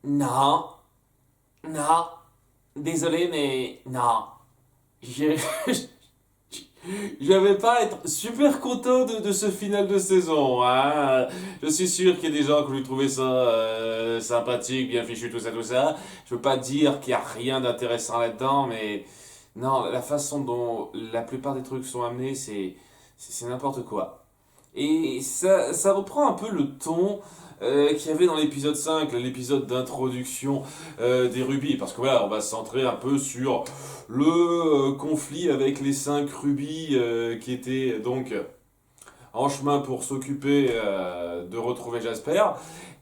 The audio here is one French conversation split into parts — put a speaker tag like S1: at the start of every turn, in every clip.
S1: Non, non, désolé, mais non. Je, je vais pas être super content de ce final de saison, hein. Je suis sûr qu'il y a des gens qui lui trouvaient ça sympathique, bien fichu, tout ça, tout ça. Je veux pas dire qu'il y a rien d'intéressant là-dedans, mais non, la façon dont la plupart des trucs sont amenés, c'est n'importe quoi. Et ça reprend un peu le ton qu'il y avait dans l'épisode 5, l'épisode d'introduction des rubis. Parce que voilà, on va se centrer un peu sur le conflit avec les 5 rubis qui étaient donc en chemin pour s'occuper de retrouver Jasper.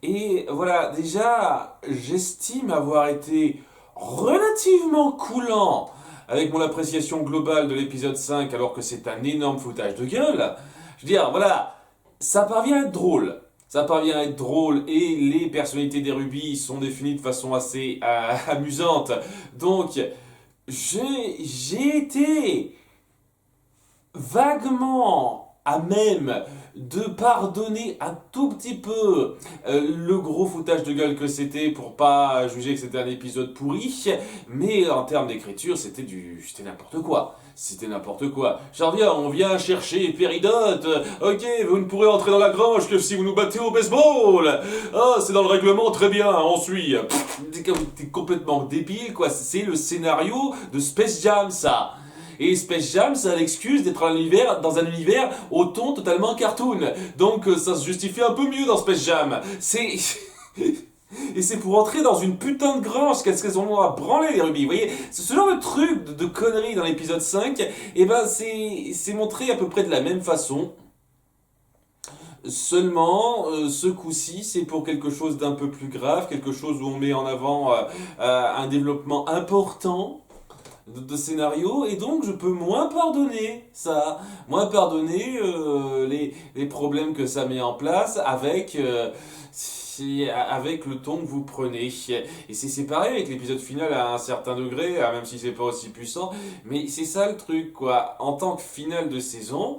S1: Et voilà, déjà, j'estime avoir été relativement coulant avec mon appréciation globale de l'épisode 5 alors que c'est un énorme foutage de gueule. Je veux dire, voilà, ça parvient à être drôle. Ça parvient à être drôle et les personnalités des rubis sont définies de façon assez amusante. Donc, j'ai été vaguement à même de pardonner un tout petit peu le gros foutage de gueule que c'était pour pas juger que c'était un épisode pourri, mais en termes d'écriture, c'était n'importe quoi. C'était n'importe quoi. Genre, on vient chercher Péridote. Ok, vous ne pourrez entrer dans la grange que si vous nous battez au baseball. Ah, c'est dans le règlement, très bien, on suit. T'es complètement débile, quoi. C'est le scénario de Space Jam, ça. Et Space Jam, ça a l'excuse d'être dans un univers au ton totalement cartoon. Donc ça se justifie un peu mieux dans Space Jam. C'est... Et c'est pour entrer dans une putain de grange qu'est-ce qu'elles ont à branler les rubis. Vous voyez, ce genre de truc, de conneries dans l'épisode 5, et ben c'est montré à peu près de la même façon. Seulement, ce coup-ci, c'est pour quelque chose d'un peu plus grave, quelque chose où on met en avant un développement important de scénario, et donc je peux moins pardonner ça, moins pardonner les problèmes que ça met en place avec le ton que vous prenez. Et c'est pareil avec l'épisode final à un certain degré, même si c'est pas aussi puissant, mais c'est ça le truc, quoi. En tant que finale de saison,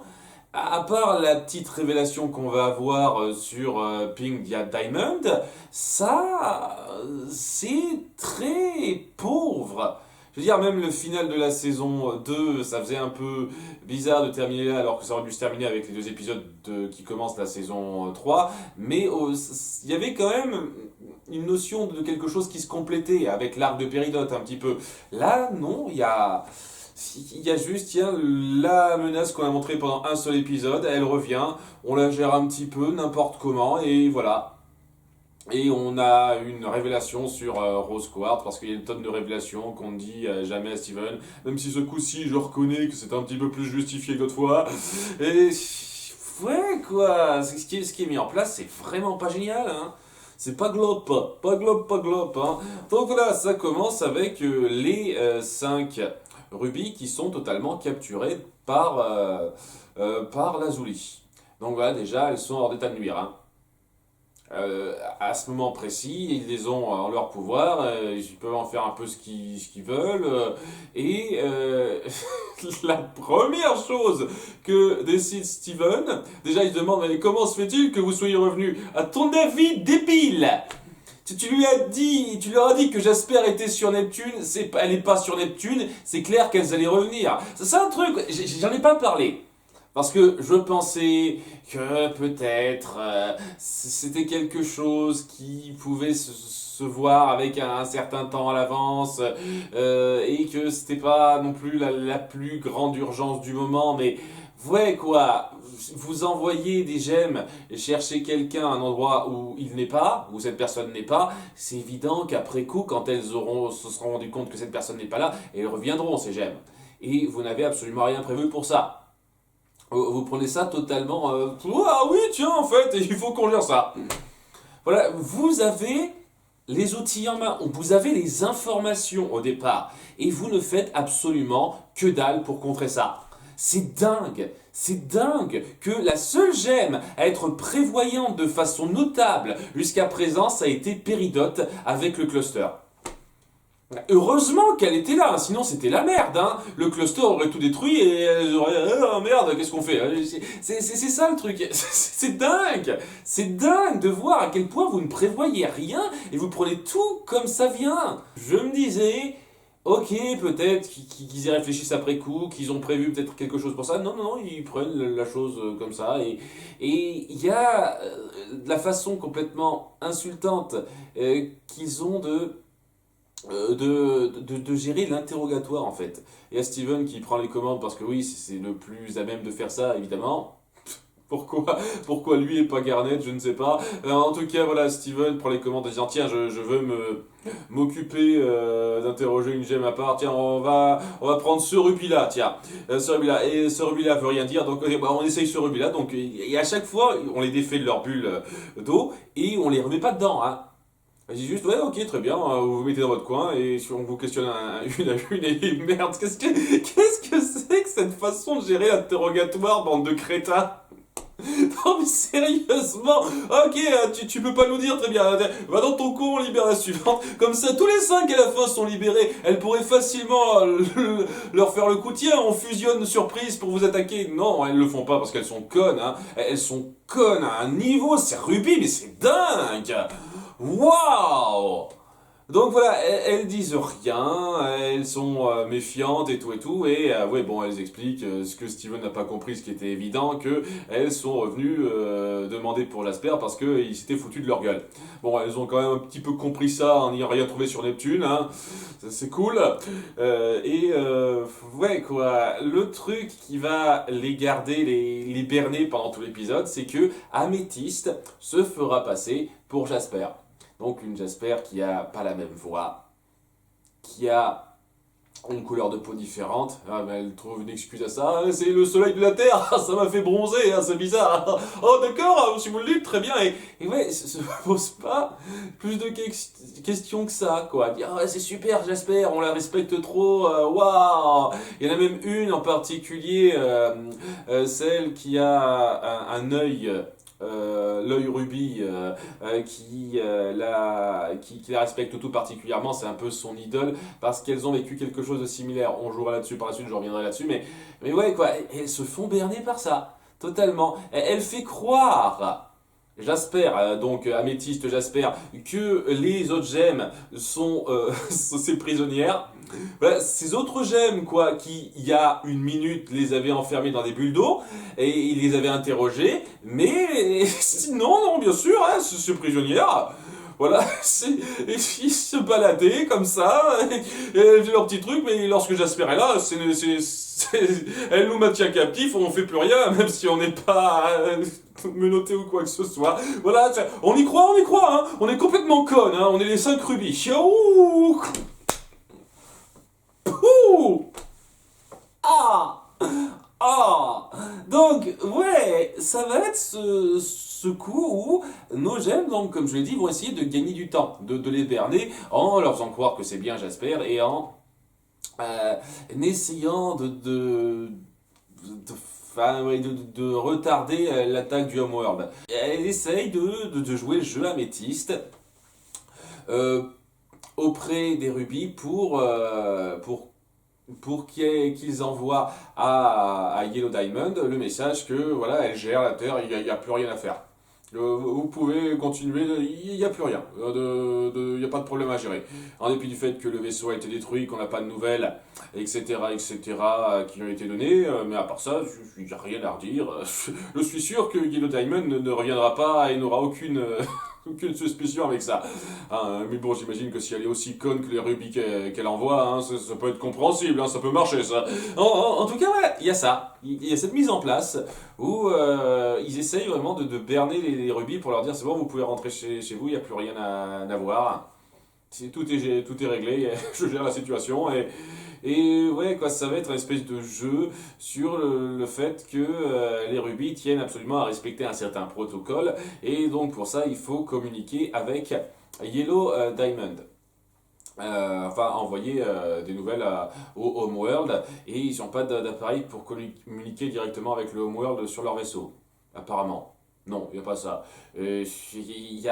S1: à part la petite révélation qu'on va avoir sur Pink Diamond, ça, c'est très pauvre. Je veux dire, même le final de la saison 2, ça faisait un peu bizarre de terminer là, alors que ça aurait dû se terminer avec les 2 épisodes qui commencent la saison 3. Mais il y avait quand même une notion de quelque chose qui se complétait avec l'arc de Péridote un petit peu. Là, non, il y a juste, tiens, la menace qu'on a montrée pendant un seul épisode, elle revient, on la gère un petit peu, n'importe comment, et voilà. Et on a une révélation sur Rose Quartz, parce qu'il y a une tonne de révélations qu'on ne dit jamais à Steven, même si ce coup-ci, je reconnais que c'est un petit peu plus justifié que d'autres fois. Et ouais, quoi, ce qui est mis en place, c'est vraiment pas génial, hein. C'est pas globe, pas globe, pas globe, hein. Donc voilà, ça commence avec les 5 rubis qui sont totalement capturés par Lazuli. Donc voilà, déjà, elles sont hors d'état de nuire, hein. À ce moment précis, ils les ont en leur pouvoir, ils peuvent en faire un peu ce qu'ils veulent, et la première chose que décide Steven, déjà il se demande mais comment se fait-il que vous soyez revenu? À ton avis, débile! Tu leur as dit que Jasper était sur Neptune, elle n'est pas sur Neptune, c'est clair qu'elles allaient revenir. C'est un truc, j'en ai pas parlé. Parce que je pensais que peut-être c'était quelque chose qui pouvait se voir avec un certain temps à l'avance et que c'était pas non plus la plus grande urgence du moment, mais ouais quoi, vous envoyez des gemmes chercher quelqu'un à un endroit où il n'est pas, où cette personne n'est pas, c'est évident qu'après coup, quand se seront rendues compte que cette personne n'est pas là, elles reviendront ces gemmes. Et vous n'avez absolument rien prévu pour ça. Vous prenez ça totalement. Ah oui, tiens, en fait, il faut qu'on gère ça. Voilà, vous avez les outils en main, vous avez les informations au départ, et vous ne faites absolument que dalle pour contrer ça. C'est dingue que la seule gemme à être prévoyante de façon notable jusqu'à présent, ça a été Péridote avec le cluster. Heureusement qu'elle était là, sinon c'était la merde, hein. Le cluster aurait tout détruit et elles auraient oh merde, qu'est-ce qu'on fait? C'est ça le truc. C'est dingue. C'est dingue de voir à quel point vous ne prévoyez rien et vous prenez tout comme ça vient. Je me disais, ok, peut-être qu'ils y réfléchissent après coup, qu'ils ont prévu peut-être quelque chose pour ça. Non, non, non, ils prennent la chose comme ça. Et il y a la façon complètement insultante qu'ils ont de gérer l'interrogatoire en fait. Et à Steven qui prend les commandes parce que oui, c'est le plus à même de faire ça, évidemment. Pourquoi lui et pas Garnet, je ne sais pas. En tout cas, voilà, Steven prend les commandes en disant tiens, je veux m'occuper d'interroger une gemme à part. Tiens, on va prendre ce rubis-là, tiens. Ce rubis-là. Et ce rubis-là veut rien dire, donc bah, on essaye ce rubis-là. Donc, et à chaque fois, on les défait de leur bulle d'eau et on les remet pas dedans, hein. Elle dit juste, ouais, ok, très bien, vous vous mettez dans votre coin et si on vous questionne une à une et merde, qu'est-ce que c'est que cette façon de gérer l'interrogatoire, bande de crétins? Non mais sérieusement, ok, tu peux pas nous dire, très bien, va dans ton coin, on libère la suivante, comme ça tous les 5 à la fin sont libérés, elle pourrait facilement leur faire le coup, tiens, on fusionne surprise pour vous attaquer. Non, elles le font pas parce qu'elles sont connes, hein. Elles sont connes à un niveau, c'est Ruby, mais c'est dingue. Waouh! Donc voilà, elles disent rien, elles sont méfiantes et tout, et ouais bon, elles expliquent ce que Steven n'a pas compris, ce qui était évident, que elles sont revenues demander pour l'Asper parce qu'ils s'étaient foutus de leur gueule. Bon, elles ont quand même un petit peu compris ça en n'ayant rien trouvé sur Neptune, hein, ça c'est cool. Ouais quoi, le truc qui va les garder, les berner pendant tout l'épisode, c'est que Améthyste se fera passer pour Jasper. Donc une Jasper qui a pas la même voix, qui a une couleur de peau différente. Ah, mais elle trouve une excuse à ça. Ah, c'est le soleil de la Terre, ça m'a fait bronzer, hein, c'est bizarre. Oh d'accord, si vous le dites, très bien. Et ouais, se pose pas plus de questions que ça, quoi. Dire, ah, c'est super Jasper, on la respecte trop, waouh. Il y en a même une en particulier, celle qui a un œil l'œil rubis qui la respecte tout particulièrement, c'est un peu son idole parce qu'elles ont vécu quelque chose de similaire. On jouera là-dessus par la suite, je reviendrai là-dessus, mais ouais quoi, elles se font berner par ça, totalement. Elle fait croire. Jasper, donc Améthyste Jasper, que les autres gemmes sont ses prisonnières. Voilà, ces autres gemmes, quoi, qui, il y a une minute, les avaient enfermées dans des bulles d'eau, et il les avait interrogées, mais non, non, bien sûr, hein, c'est prisonnière. Voilà, ils se baladaient comme ça, et elles faisaient leur petit truc, mais lorsque Jasper est là, elle nous maintient captifs, on fait plus rien, même si on n'est pas menotté ou quoi que ce soit. Voilà, on y croit, hein, on est complètement connes, hein, on est les 5 rubis. Ouh, ouh, ah! Ah! Donc, ouais, ça va être ce coup où nos gemmes, donc, comme je l'ai dit, vont essayer de gagner du temps, de les berner en leur faisant croire que c'est bien Jasper et en essayant enfin, ouais, de retarder l'attaque du Homeworld. Elle essaye de jouer le jeu améthyste euh, auprès des rubis pour qu'ils envoient à Yellow Diamond le message que voilà, elle gère la Terre, il n'y a plus rien à faire. Vous pouvez continuer, il n'y a plus rien, il n'y a pas de problème à gérer. En dépit du fait que le vaisseau a été détruit, qu'on n'a pas de nouvelles, etc., qui ont été données, mais à part ça, il n'y a rien à redire. Je suis sûr que Yellow Diamond ne reviendra pas et n'aura aucune suspicion avec ça. Hein, mais bon, j'imagine que si elle est aussi conne que les rubis qu'elle envoie, hein, ça peut être compréhensible, hein, ça peut marcher ça. En tout cas, ouais, il y a ça. Il y a cette mise en place où ils essayent vraiment de berner les rubis pour leur dire c'est bon, vous pouvez rentrer chez vous, il n'y a plus rien à voir. Tout est réglé, je gère la situation et ouais, quoi, ça va être une espèce de jeu sur le fait que les rubis tiennent absolument à respecter un certain protocole et donc pour ça il faut communiquer avec Yellow Diamond. Enfin, envoyer des nouvelles au Homeworld et ils n'ont pas d'appareil pour communiquer directement avec le Homeworld sur leur vaisseau, apparemment. Non, il n'y a pas ça. Il y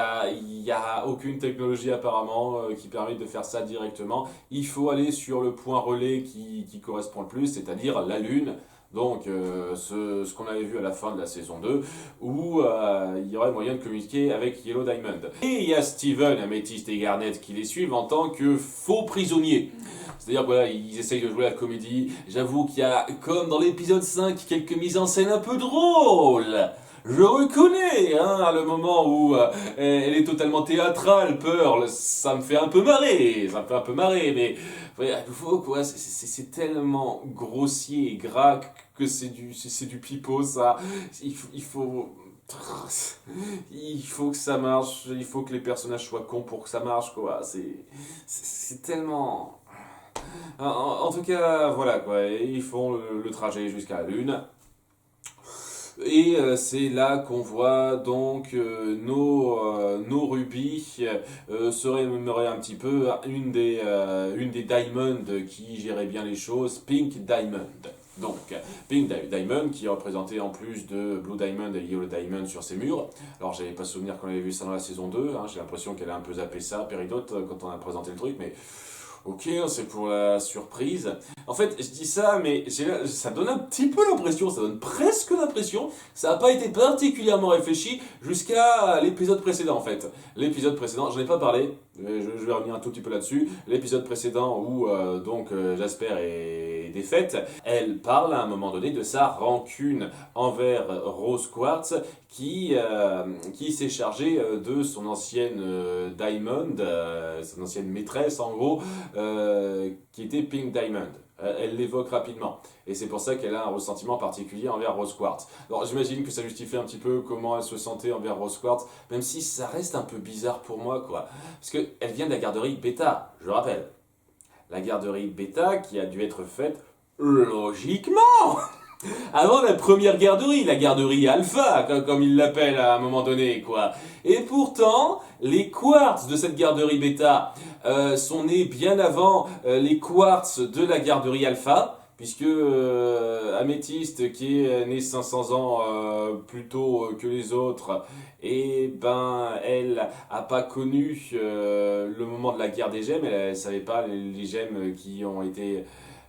S1: a aucune technologie apparemment qui permet de faire ça directement. Il faut aller sur le point relais qui correspond le plus, c'est-à-dire la Lune. Donc, ce qu'on avait vu à la fin de la saison 2, où il y aurait moyen de communiquer avec Yellow Diamond. Et il y a Steven, Amethyst et Garnet qui les suivent en tant que faux prisonniers. C'est-à-dire, voilà, ils essayent de jouer la comédie. J'avoue qu'il y a, comme dans l'épisode 5, quelques mises en scène un peu drôles. Je reconnais, hein, le moment où elle est totalement théâtrale, Pearl, ça me fait un peu marrer, mais ouais, faut, quoi, c'est tellement grossier et gras que c'est du pipeau, ça. Il faut, il faut, il faut que ça marche, il faut que les personnages soient cons pour que ça marche, quoi. C'est tellement. En tout cas, voilà, quoi, ils font le trajet jusqu'à la Lune. Et c'est là qu'on voit donc nos rubis se rémémorer un petit peu une des Diamond qui gérait bien les choses, Pink Diamond. Donc, Diamond qui représentait en plus de Blue Diamond et Yellow Diamond sur ses murs. Alors, j'avais pas souvenir qu'on avait vu ça dans la saison 2, hein, j'ai l'impression qu'elle a un peu zappé ça, Péridote, quand on a présenté le truc, mais ok, c'est pour la surprise. En fait, je dis ça, mais ça donne un petit peu l'impression, ça donne presque l'impression, ça n'a pas été particulièrement réfléchi jusqu'à l'épisode précédent en fait. L'épisode précédent, j'en ai pas parlé, je vais revenir un tout petit peu là-dessus. L'épisode précédent où Jasper est défaite, elle parle à un moment donné de sa rancune envers Rose Quartz qui s'est chargée de son ancienne Diamond, son ancienne maîtresse en gros, qui était Pink Diamond. Elle l'évoque rapidement. Et c'est pour ça qu'elle a un ressentiment particulier envers Rose Quartz. Alors j'imagine que ça justifie un petit peu comment elle se sentait envers Rose Quartz, même si ça reste un peu bizarre pour moi, quoi. Parce qu'elle vient de la garderie Beta, je rappelle. La garderie Beta qui a dû être faite logiquement avant la première garderie, la garderie Alpha, comme ils l'appellent à un moment donné, quoi. Et pourtant, les quartz de cette garderie bêta sont nés bien avant les quartz de la garderie Alpha, puisque Améthyste, qui est née 500 ans plus tôt que les autres, et ben elle a pas connu le moment de la guerre des gemmes, elle savait pas les gemmes qui ont été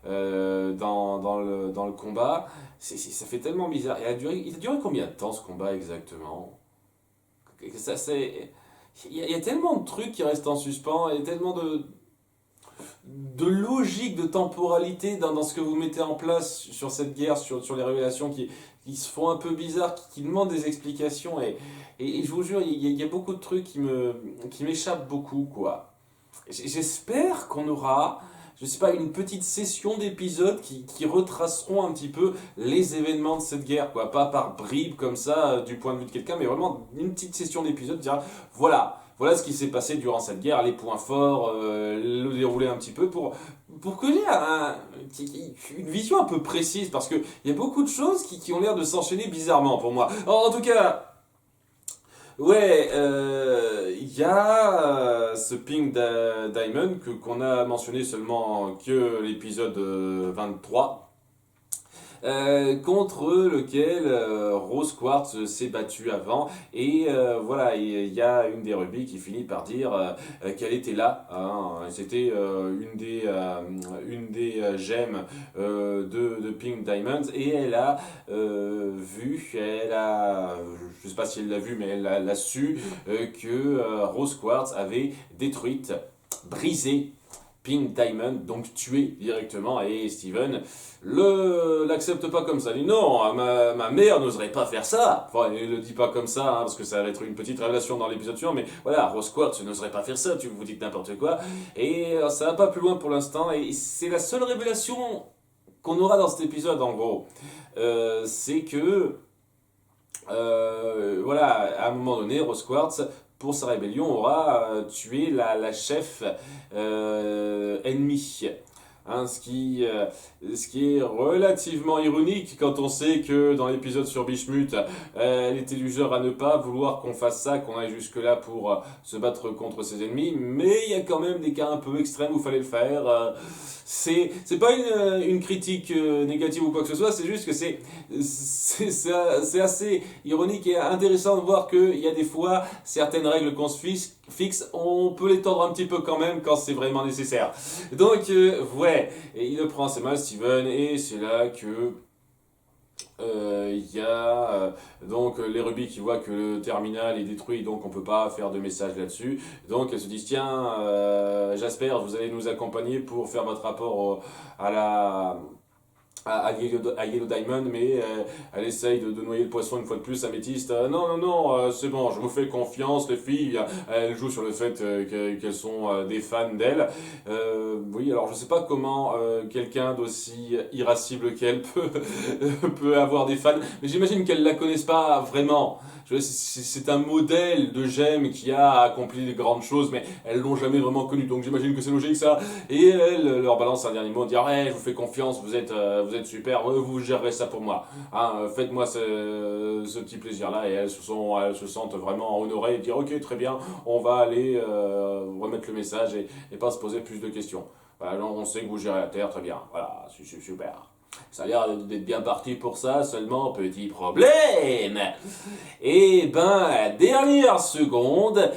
S1: dans le combat. Ça fait tellement bizarre. Il a duré combien de temps ce combat exactement? Il y a tellement de trucs qui restent en suspens, et tellement de logique, de temporalité dans ce que vous mettez en place sur cette guerre, sur les révélations qui se font un peu bizarres, qui demandent des explications. Et je vous jure, il y a beaucoup de trucs qui m'échappent beaucoup, quoi. J'espère qu'on aura, je sais pas, une petite session d'épisodes qui retraceront un petit peu les événements de cette guerre, quoi. Pas par bribes comme ça, du point de vue de quelqu'un, mais vraiment une petite session d'épisodes, dire voilà ce qui s'est passé durant cette guerre, les points forts, le dérouler un petit peu pour que j'ai une vision un peu précise, parce qu'il y a beaucoup de choses qui ont l'air de s'enchaîner bizarrement pour moi. En tout cas. Ouais, il y a ce Pink Diamond qu'on a mentionné seulement que l'épisode 23, contre lequel Rose Quartz s'est battue avant. Et voilà, il y a une des rubis qui finit par dire qu'elle était là. Hein, c'était une des gemmes de Pink Diamond. Et elle a je sais pas si elle l'a vu, mais elle l'a su, que Rose Quartz avait détruite, brisé Pink Diamond, donc tué directement, et Steven l'accepte pas comme ça. Il dit non, ma mère n'oserait pas faire ça. Enfin, il le dit pas comme ça, hein, parce que ça va être une petite révélation dans l'épisode suivant, mais voilà, Rose Quartz n'oserait pas faire ça, tu vous dites n'importe quoi. Et ça va pas plus loin pour l'instant, et c'est la seule révélation qu'on aura dans cet épisode, en gros. C'est que voilà, à un moment donné, Rose Quartz, pour sa rébellion, aura tué la chef ennemie. Hein, ce qui est relativement ironique quand on sait que dans l'épisode sur Bishmut, elle était du genre à ne pas vouloir qu'on fasse ça, qu'on aille jusque-là pour se battre contre ses ennemis, mais il y a quand même des cas un peu extrêmes où il fallait le faire. C'est pas une critique négative ou quoi que ce soit, c'est juste que c'est assez ironique et intéressant de voir qu'il y a des fois certaines règles qu'on se fixe, on peut les tordre un petit peu quand même quand c'est vraiment nécessaire. Donc, ouais, et il le prend assez mal, Steven, et c'est là que il y a donc les Ruby qui voient que le terminal est détruit, donc on peut pas faire de message là-dessus. Donc elles se disent tiens, Jasper, vous allez nous accompagner pour faire votre rapport à la à Yellow Diamond, mais elle essaye de noyer le poisson une fois de plus, Améthyste. Non, non, non, c'est bon, je vous fais confiance, les filles. Elle joue sur le fait qu'elles sont des fans d'elle. Oui, alors je sais pas comment quelqu'un d'aussi irascible qu'elle peut avoir des fans, mais j'imagine qu'elles la connaissent pas vraiment. C'est un modèle de gemme qui a accompli de grandes choses, mais elles l'ont jamais vraiment connu, donc j'imagine que c'est logique ça. Et elle leur balance un dernier mot, dire ouais, je vous fais confiance, vous êtes super, vous gérerez ça pour moi. Hein, faites-moi ce petit plaisir-là, et elles se sentent vraiment honorées et dire ok, très bien, on va aller remettre le message et pas se poser plus de questions. Voilà, on sait que vous gérez la Terre, très bien, voilà, c'est super. Ça a l'air d'être bien parti pour ça, seulement petit problème. Et ben, dernière seconde,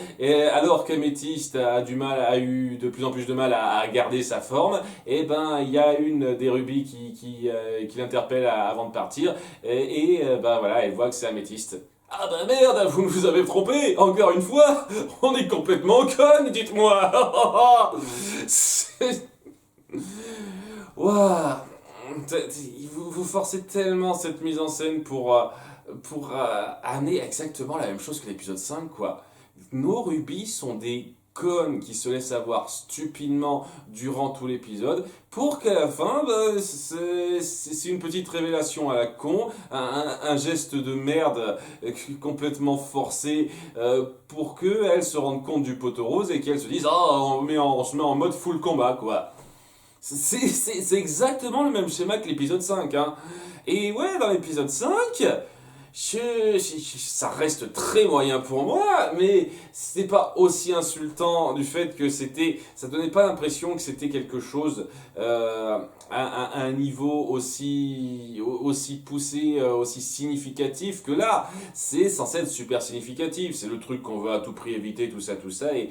S1: alors qu'Améthyste a eu de plus en plus de mal à garder sa forme, et ben il y a une des rubis qui l'interpelle avant de partir, ben voilà, elle voit que c'est Améthyste. Ah bah merde, vous nous avez trompé, encore une fois, on est complètement connes, dites-moi. Waouh. Vous forcez tellement cette mise en scène pour amener exactement la même chose que l'épisode 5, quoi. Nos rubis sont des connes qui se laissent avoir stupidement durant tout l'épisode pour qu'à la fin, bah, c'est une petite révélation à la con, un geste de merde complètement forcé pour qu'elles se rendent compte du poteau rose et qu'elles se disent oh, on se met en mode full combat, quoi. C'est exactement le même schéma que l'épisode 5. Hein. Et ouais, dans l'épisode 5, ça reste très moyen pour moi, mais c'est pas aussi insultant du fait que ça donnait pas l'impression que c'était quelque chose à un niveau aussi poussé, aussi significatif que là. C'est censé être super significatif, c'est le truc qu'on veut à tout prix éviter, tout ça, et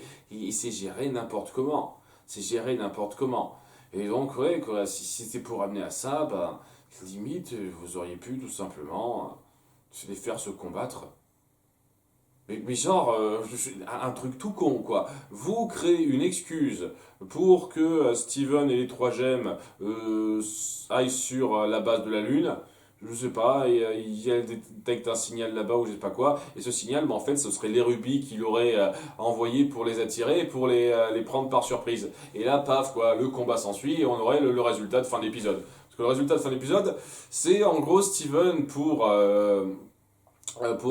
S1: c'est géré n'importe comment. C'est géré n'importe comment. Et donc, ouais, quoi, si c'était pour amener à ça, bah, limite, vous auriez pu tout simplement les faire se combattre. Mais genre, un truc tout con, quoi. Vous créez une excuse pour que Steven et les trois gemmes aillent sur la base de la Lune. Je sais pas, et elle détecte un signal là-bas ou je sais pas quoi. Et ce signal, en fait, ce serait les rubis qu'il aurait envoyé pour les attirer et pour les prendre par surprise. Et là, paf, quoi, le combat s'ensuit et on aurait le résultat de fin d'épisode. Parce que le résultat de fin d'épisode, c'est en gros Steven pour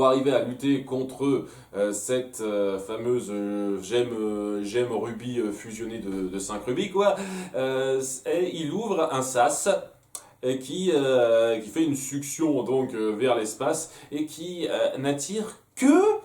S1: arriver à lutter contre cette fameuse gemme rubis fusionnée de 5 rubis, quoi, et il ouvre un sas qui fait une succion donc vers l'espace et qui n'attire que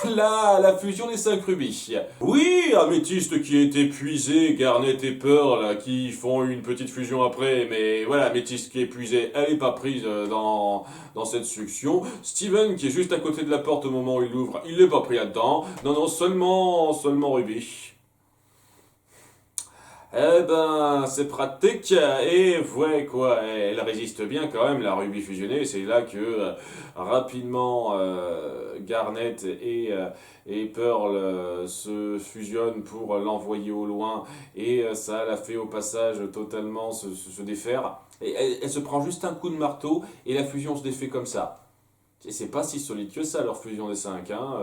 S1: la fusion des 5 rubis. Oui, Améthyste qui est épuisé, Garnet et Pearl qui font une petite fusion après, mais voilà, Améthyste qui est épuisée, elle n'est pas prise dans cette succion. Steven qui est juste à côté de la porte au moment où il l'ouvre, il n'est pas pris là-dedans. Non, non, seulement Ruby. Eh ben, c'est pratique, et ouais, quoi, elle résiste bien quand même, la rubis fusionnée, c'est là que rapidement Garnet et Pearl se fusionnent pour l'envoyer au loin, et ça la fait au passage totalement se défaire, et elle se prend juste un coup de marteau, et la fusion se défait comme ça. Et c'est pas si solide que ça, leur fusion des 5, hein.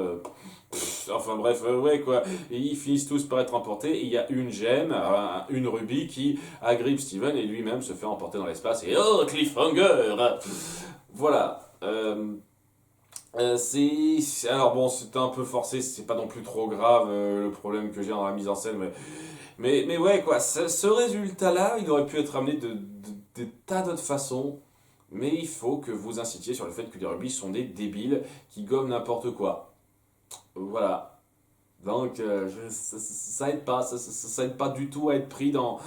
S1: Enfin bref, ouais quoi. Et ils finissent tous par être emportés. Et il y a une gemme, une rubis qui agrippe Steven et lui-même se fait emporter dans l'espace. Et oh, cliffhanger. Voilà. Alors bon, c'était un peu forcé, c'est pas non plus trop grave le problème que j'ai dans la mise en scène, mais ouais, quoi, ce résultat-là, il aurait pu être amené de tas d'autres façons, mais il faut que vous incitiez sur le fait que les rugby sont des débiles qui gomment n'importe quoi. Voilà. Donc, ça aide pas, ça aide pas du tout à être pris dans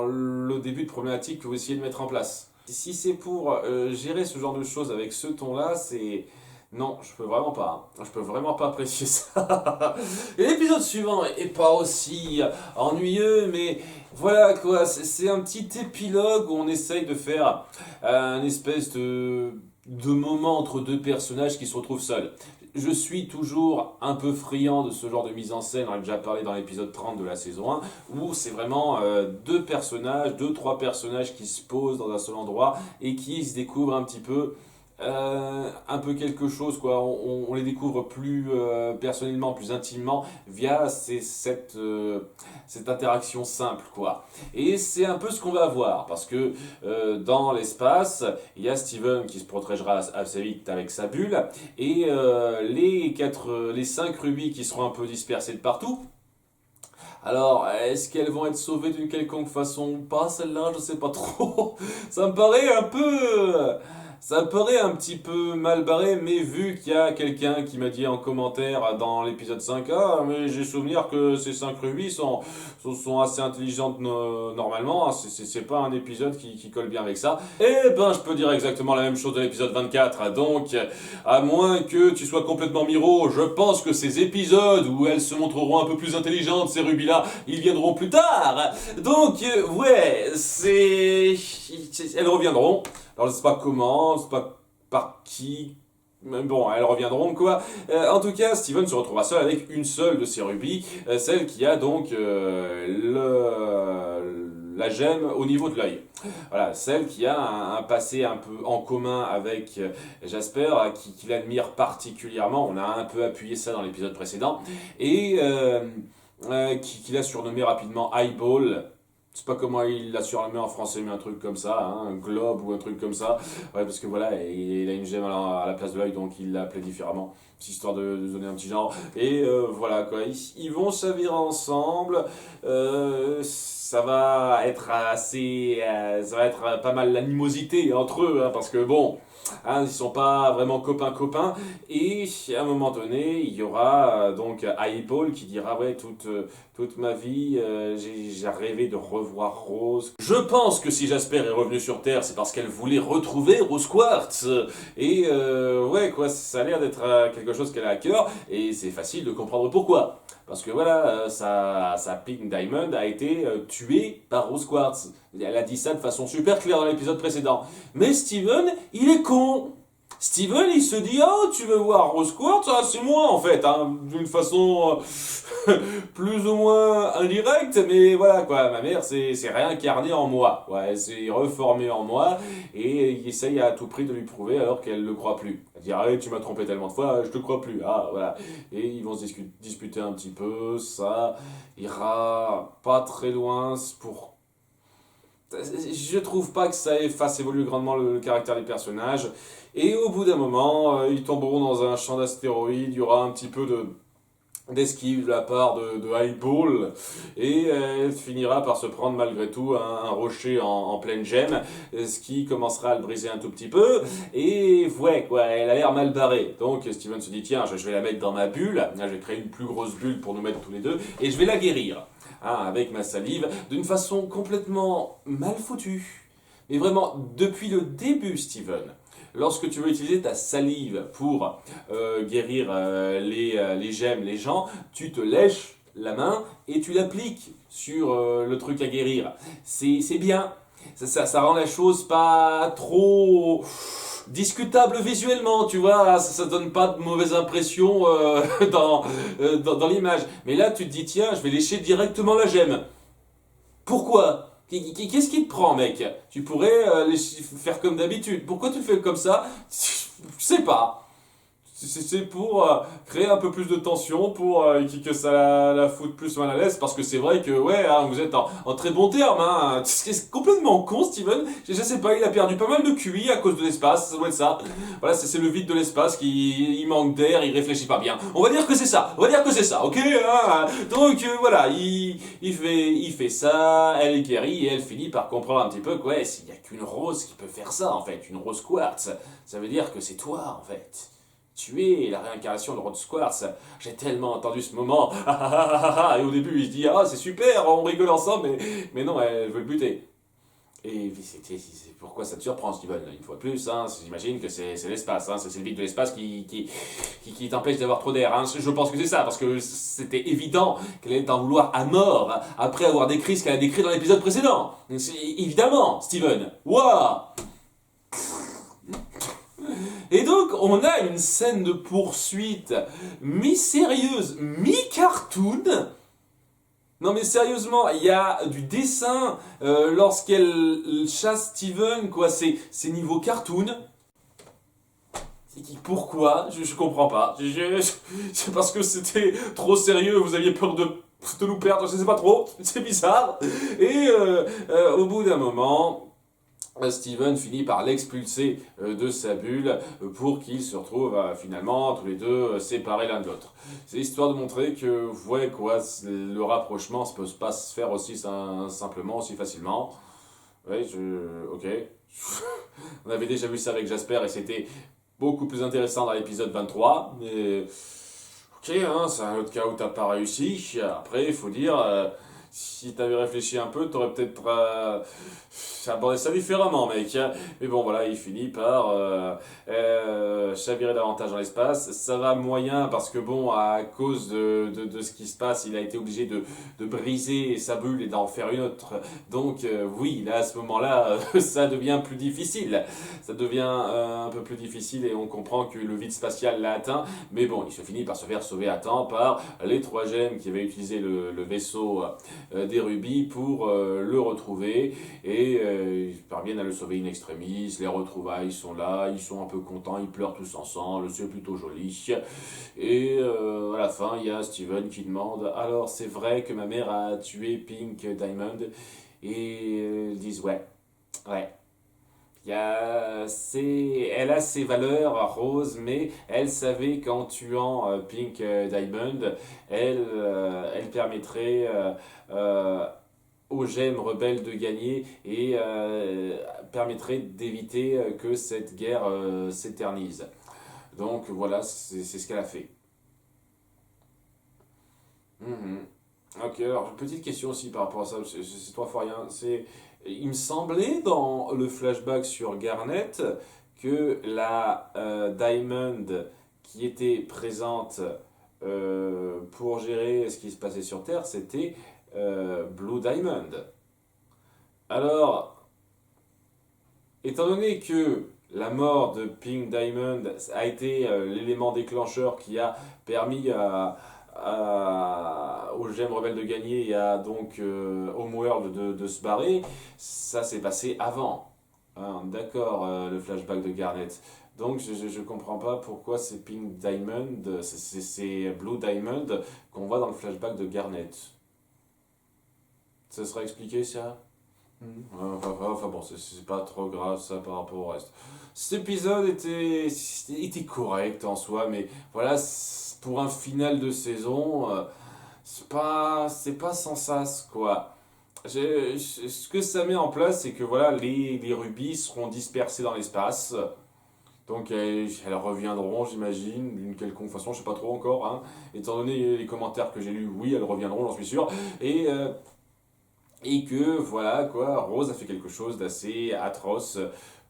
S1: le début de problématique que vous essayez de mettre en place. Si c'est pour gérer ce genre de choses avec ce ton-là, c'est... Non, je peux vraiment pas. Je peux vraiment pas apprécier ça. Et l'épisode suivant est pas aussi ennuyeux, mais voilà quoi, c'est un petit épilogue où on essaye de faire un espèce de moment entre deux personnages qui se retrouvent seuls. Je suis toujours un peu friand de ce genre de mise en scène, on en a déjà parlé dans l'épisode 30 de la saison 1, où c'est vraiment deux personnages, deux, trois personnages qui se posent dans un seul endroit et qui se découvrent un peu quelque chose, quoi. On les découvre plus personnellement, plus intimement via cette interaction simple, quoi. Et c'est un peu ce qu'on va voir parce que dans l'espace, il y a Steven qui se protégera assez vite avec sa bulle et les 5 rubis qui seront un peu dispersés de partout. Alors, est-ce qu'elles vont être sauvées d'une quelconque façon ou pas, celle-là? Je sais pas trop. Ça me paraît un peu... Ça me paraît un petit peu mal barré, mais vu qu'il y a quelqu'un qui m'a dit en commentaire dans l'épisode 5, ah, mais j'ai souvenir que ces 5 rubis sont assez intelligentes normalement, c'est pas un épisode qui colle bien avec ça. Eh ben, je peux dire exactement la même chose de l'épisode 24, donc, à moins que tu sois complètement miro, je pense que ces épisodes où elles se montreront un peu plus intelligentes, ces rubis-là, ils viendront plus tard. Donc, ouais, elles reviendront. Alors, je sais pas comment, je sais pas par qui, mais bon, elles reviendront quoi. En tout cas, Steven se retrouvera seul avec une seule de ses rubis, celle qui a donc la gemme au niveau de l'œil. Voilà, celle qui a un passé un peu en commun avec Jasper, qui l'admire particulièrement. On a un peu appuyé ça dans l'épisode précédent. Et qui l'a surnommé rapidement Eyeball. Je sais pas comment il l'a surnommé en français, mais un truc comme ça, hein, un globe ou un truc comme ça. Ouais, parce que voilà, il a une gemme à la place de l'œil, donc il l'a appelé différemment, histoire de donner un petit genre. Et voilà, quoi, ils vont s'avirer ensemble. Ça va être ça va être pas mal l'animosité entre eux, hein, parce que bon, hein, ils sont pas vraiment copains. Et à un moment donné, il y aura donc Paul qui dira ouais toute ma vie j'ai rêvé de revoir Rose. Je pense que si Jasper est revenu sur Terre, c'est parce qu'elle voulait retrouver Rose Quartz. Et ouais quoi, ça a l'air d'être quelque chose qu'elle a à cœur et c'est facile de comprendre pourquoi. Parce que voilà, sa Pink Diamond a été tuée par Rose Quartz. Elle a dit ça de façon super claire dans l'épisode précédent. Mais Steven, il est con. Steven, il se dit, oh, tu veux voir Rose Quartz? Ah, c'est moi, en fait, hein, d'une façon plus ou moins indirecte, mais voilà, quoi, ma mère s'est réincarnée en moi. Ouais, elle s'est reformée en moi, et il essaye à tout prix de lui prouver alors qu'elle ne le croit plus. Elle dit, arrête, tu m'as trompé tellement de fois, je te crois plus. Ah, voilà. Et ils vont se disputer un petit peu, ça ira pas très loin pour... Je trouve pas que ça fasse évoluer grandement le caractère des personnages. Et au bout d'un moment, ils tomberont dans un champ d'astéroïdes. Il y aura un petit peu d'esquive de la part de Highball. Et elle finira par se prendre malgré tout un rocher en pleine gemme. Ce qui commencera à le briser un tout petit peu. Et ouais, quoi, elle a l'air mal barrée. Donc Steven se dit tiens, je vais la mettre dans ma bulle. Là, je vais créer une plus grosse bulle pour nous mettre tous les deux. Et je vais la guérir. Hein, avec ma salive, d'une façon complètement mal foutue. Mais vraiment, depuis le début, Steven, lorsque tu veux utiliser ta salive pour guérir les gemmes, les gens, tu te lèches la main et tu l'appliques sur le truc à guérir. C'est bien. Ça rend la chose pas trop discutable visuellement, tu vois, ça donne pas de mauvaise impression dans l'image. Mais là, tu te dis, tiens, je vais lécher directement la gemme. Pourquoi? Qu'est-ce qui te prend, mec? Tu pourrais faire comme d'habitude. Pourquoi tu le fais comme ça? Je sais pas. C'est pour créer un peu plus de tension, pour que ça la foute plus mal à l'aise, parce que c'est vrai que, ouais, hein, vous êtes en très bon terme, hein. C'est complètement con, Steven. Je sais pas, il a perdu pas mal de QI à cause de l'espace, ça doit être ça. Voilà, c'est le vide de l'espace il manque d'air, il réfléchit pas bien. On va dire que c'est ça, on va dire que c'est ça, ok, hein. Donc, voilà, il fait ça, elle est guérie, et elle finit par comprendre un petit peu que, ouais, s'il y a qu'une rose qui peut faire ça, en fait, une rose quartz, ça veut dire que c'est toi, en fait. Tu es la réincarnation de Rod Squartz. J'ai tellement entendu ce moment. Et au début, il se dit, ah, c'est super, on rigole ensemble, mais non, elle veut le buter. Et c'est pourquoi ça te surprend, Steven, une fois de plus, hein, j'imagine que c'est l'espace, hein, c'est le vide de l'espace qui t'empêche d'avoir trop d'air. Hein. Je pense que c'est ça, parce que c'était évident qu'elle allait t'en vouloir à mort, hein, après avoir décrit ce qu'elle a décrit dans l'épisode précédent. Évidemment, Steven. Waouh. Et donc, on a une scène de poursuite mi-sérieuse, mi-cartoon. Non mais sérieusement, il y a du dessin lorsqu'elle chasse Steven, quoi, c'est niveau cartoon. Pourquoi je comprends pas. C'est parce que c'était trop sérieux, vous aviez peur de nous perdre, je sais pas trop, c'est bizarre. Et au bout d'un moment, Steven finit par l'expulser de sa bulle pour qu'ils se retrouvent finalement tous les deux séparés l'un de l'autre. C'est histoire de montrer que, ouais, quoi, le rapprochement ne peut pas se faire aussi simplement, aussi facilement. Ouais, ok. On avait déjà vu ça avec Jasper et c'était beaucoup plus intéressant dans l'épisode 23, mais. Ok, hein, c'est un autre cas où t'as pas réussi. Après, il faut dire. Si t'avais réfléchi un peu, t'aurais peut-être abordé ça différemment, mec. Mais bon, voilà, il finit par chavirer davantage dans l'espace. Ça va moyen parce que, bon, à cause de ce qui se passe, il a été obligé de briser sa bulle et d'en faire une autre. Donc, oui, là, à ce moment-là, ça devient plus difficile. Ça devient un peu plus difficile et on comprend que le vide spatial l'a atteint. Mais bon, il se finit par se faire sauver à temps par les trois gemmes qui avaient utilisé le vaisseau des rubis pour le retrouver et ils parviennent à le sauver in extremis. Les retrouvailles sont là, ils sont un peu contents, ils pleurent tous ensemble, c'est plutôt joli. Et à la fin, il y a Steven qui demande alors c'est vrai que ma mère a tué Pink Diamond et ils disent ouais. Elle a ses valeurs, Rose, mais elle savait qu'en tuant Pink Diamond, elle permettrait aux gemmes rebelles de gagner et permettrait d'éviter que cette guerre s'éternise. Donc voilà, c'est ce qu'elle a fait. Mhm. Ok, alors petite question aussi par rapport à ça, c'est trois fois rien. Il me semblait dans le flashback sur Garnet que la Diamond qui était présente pour gérer ce qui se passait sur Terre, c'était Blue Diamond. Alors, étant donné que la mort de Pink Diamond a été l'élément déclencheur qui a permis aux gemmes rebelles de gagner et à donc Homeworld de se barrer, ça s'est passé avant. Hein, d'accord, le flashback de Garnet. Donc je comprends pas pourquoi c'est Pink Diamond, c'est Blue Diamond qu'on voit dans le flashback de Garnet. Ça sera expliqué ça? Enfin bon, c'est pas trop grave ça par rapport au reste. Cet épisode était correct en soi, mais voilà, pour un final de saison, c'est pas sans sas quoi. Ce que ça met en place, c'est que voilà, les rubis seront dispersés dans l'espace. Donc elles reviendront, j'imagine, d'une quelconque façon, je sais pas trop encore. Hein. Étant donné les commentaires que j'ai lus, oui, elles reviendront, j'en suis sûr. Et que voilà quoi, Rose a fait quelque chose d'assez atroce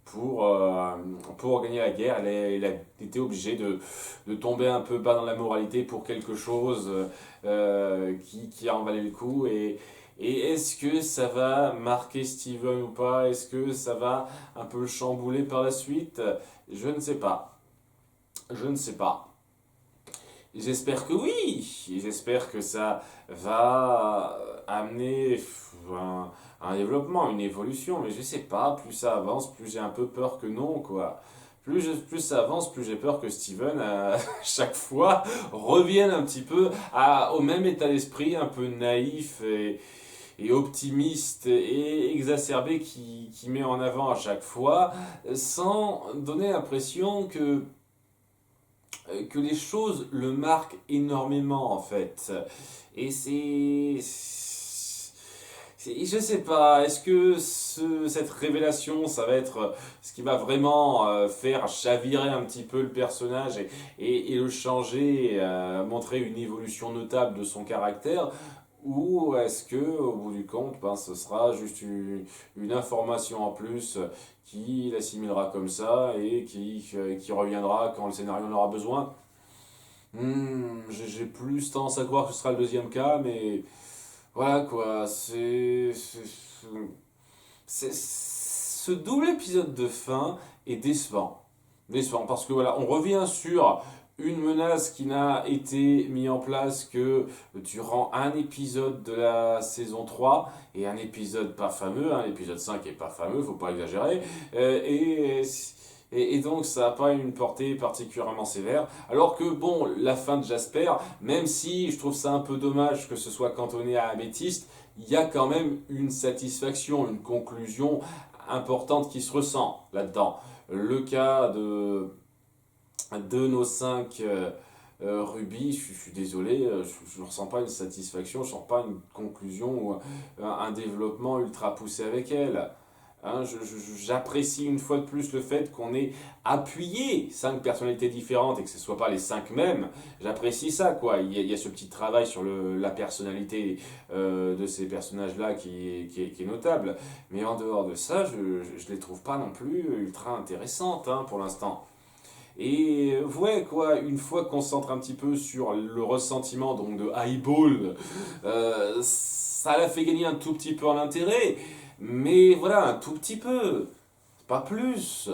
S1: pour gagner la guerre. Elle a été obligée de tomber un peu bas dans la moralité pour quelque chose qui a en valait le coup. Et est-ce que ça va marquer Steven ou pas? Est-ce que ça va un peu le chambouler par la suite? Je ne sais pas. Je ne sais pas. J'espère que oui. J'espère que ça va amener un développement, une évolution. Mais je sais pas, plus ça avance, plus j'ai un peu peur que non, quoi. plus ça avance, plus j'ai peur que Steven, à chaque fois, revienne un petit peu au même état d'esprit, un peu naïf et optimiste et exacerbé qui met en avant à chaque fois, sans donner l'impression que les choses le marquent énormément en fait. Et je sais pas, est-ce que cette révélation, ça va être ce qui va vraiment faire chavirer un petit peu le personnage et le changer, montrer une évolution notable de son caractère, ou est-ce que, au bout du compte, ben, ce sera juste une information en plus qui l'assimilera comme ça et qui reviendra quand le scénario en aura besoin? J'ai plus tendance à croire que ce sera le deuxième cas, mais voilà quoi, ce double épisode de fin est décevant. Décevant parce que voilà, on revient sur une menace qui n'a été mise en place que durant un épisode de la saison 3 et un épisode pas fameux, hein, l'épisode 5 est pas fameux, faut pas exagérer, et donc ça n'a pas une portée particulièrement sévère. Alors que bon, la fin de Jasper, même si je trouve ça un peu dommage que ce soit cantonné à Améthyste, il y a quand même une satisfaction, une conclusion importante qui se ressent là-dedans. Le cas de nos 5 rubis, je suis désolé, je ne ressens pas une satisfaction, je ne sens pas une conclusion ou un développement ultra poussé avec elle. Hein, j'apprécie une fois de plus le fait qu'on ait appuyé 5 personnalités différentes et que ce ne soit pas les 5 mêmes. J'apprécie ça, quoi. Il y a ce petit travail sur la personnalité de ces personnages-là qui est notable. Mais en dehors de ça, je ne les trouve pas non plus ultra intéressantes hein, pour l'instant. Et ouais, quoi, une fois qu'on se centre un petit peu sur le ressentiment donc de Highball, ça l'a fait gagner un tout petit peu en intérêt, mais voilà, un tout petit peu, pas plus.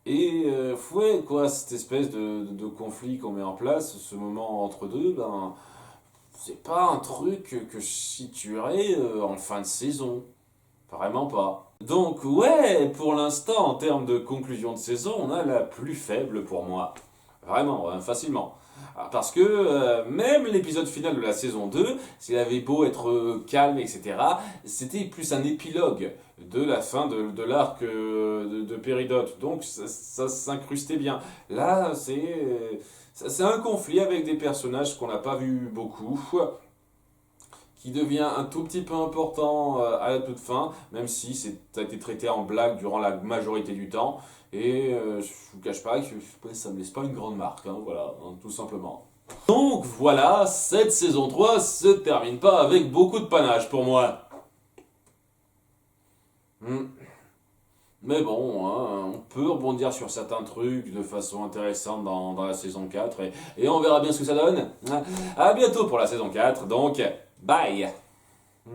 S1: Et ouais, quoi, cette espèce de conflit qu'on met en place, ce moment entre deux, ben, c'est pas un truc que je situerais en fin de saison. Vraiment pas. Donc ouais, pour l'instant, en termes de conclusion de saison, on a la plus faible pour moi. Vraiment, facilement. Parce que même l'épisode final de la saison 2, s'il avait beau être calme, etc., c'était plus un épilogue de la fin de l'arc de Péridote. Donc ça s'incrustait bien. Là, c'est un conflit avec des personnages qu'on n'a pas vu beaucoup qui devient un tout petit peu important à la toute fin, même si ça a été traité en blague durant la majorité du temps. Et je ne vous cache pas que ça ne me laisse pas une grande marque, hein, voilà, hein, tout simplement. Donc voilà, cette saison 3 se termine pas avec beaucoup de panache pour moi. Mais bon, hein, on peut rebondir sur certains trucs de façon intéressante dans la saison 4 et on verra bien ce que ça donne. À bientôt pour la saison 4, donc bye!